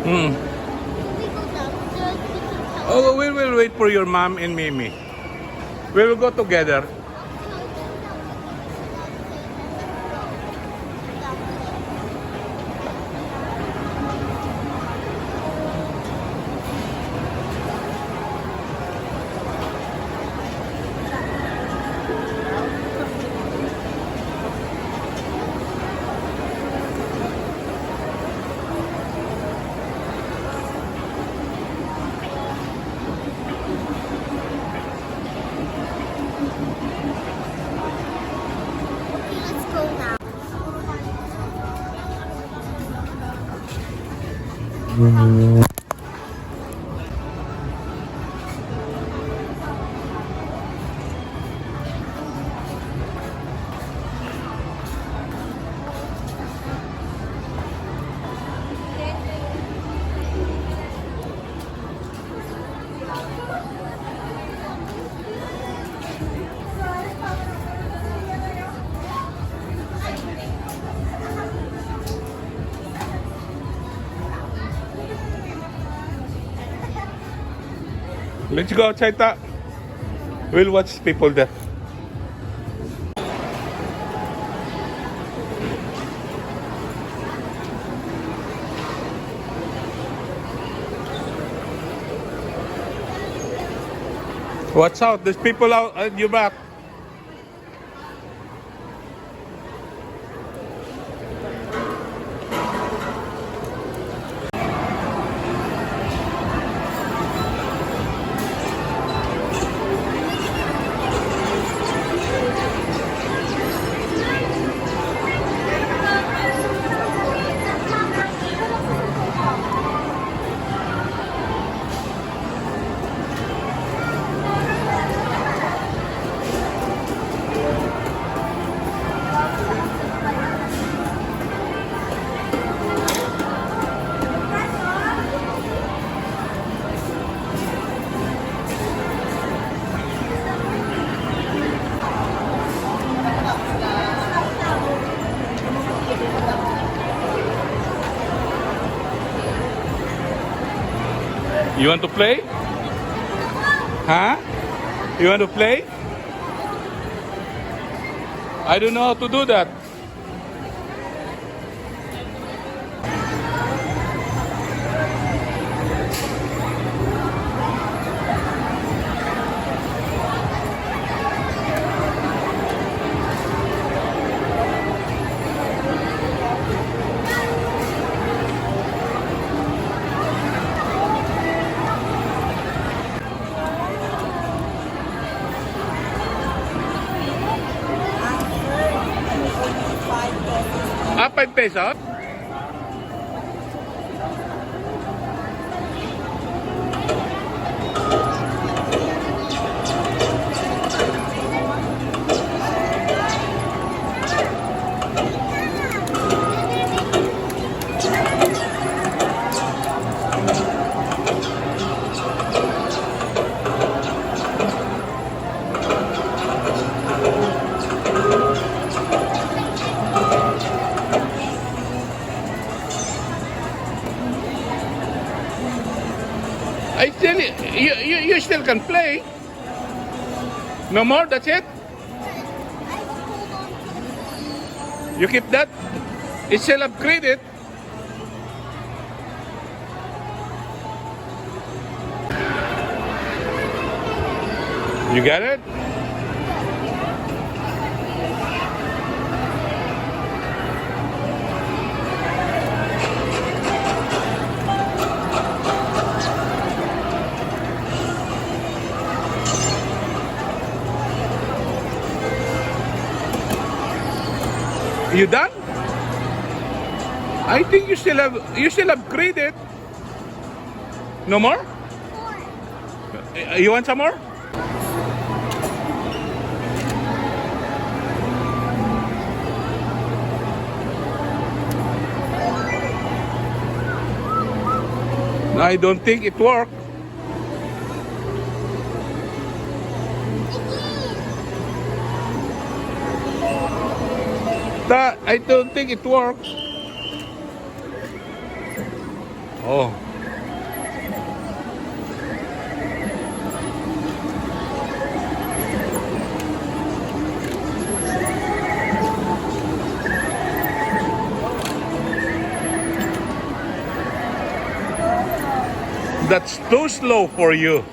Hmm. Oh, we will wait for your mom and Mimi. We will go together. Let's go now. Let's go outside, ta. We'll watch people there. Watch out, there's people out at your back. You want to play? Huh? You want to play? I don't know how to do that. Ah, 5 pesos? I still, you still can play. No more, that's it? You keep that? It's still upgraded. You got it? You done? I think you still upgrade it. No more? You want some more? I don't think it worked. I don't think it works. Oh. That's too slow for you.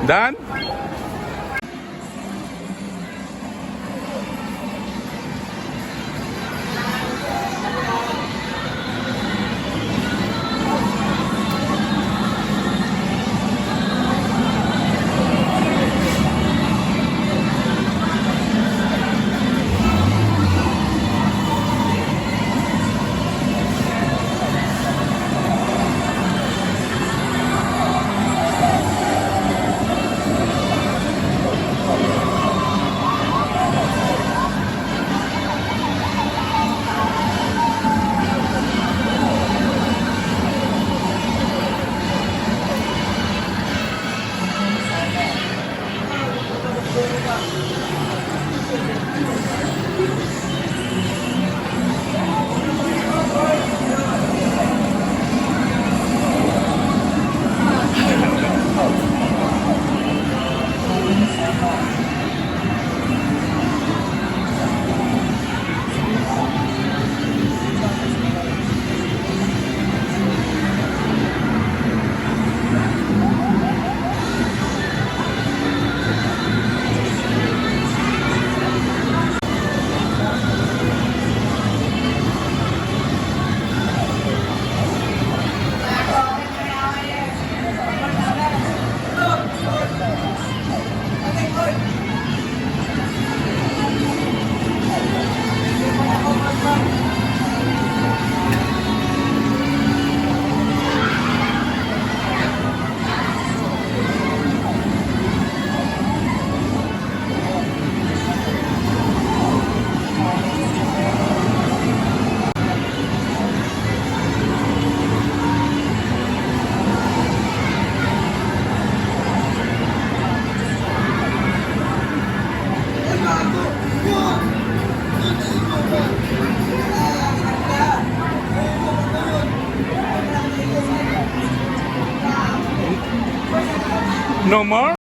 Done? No more?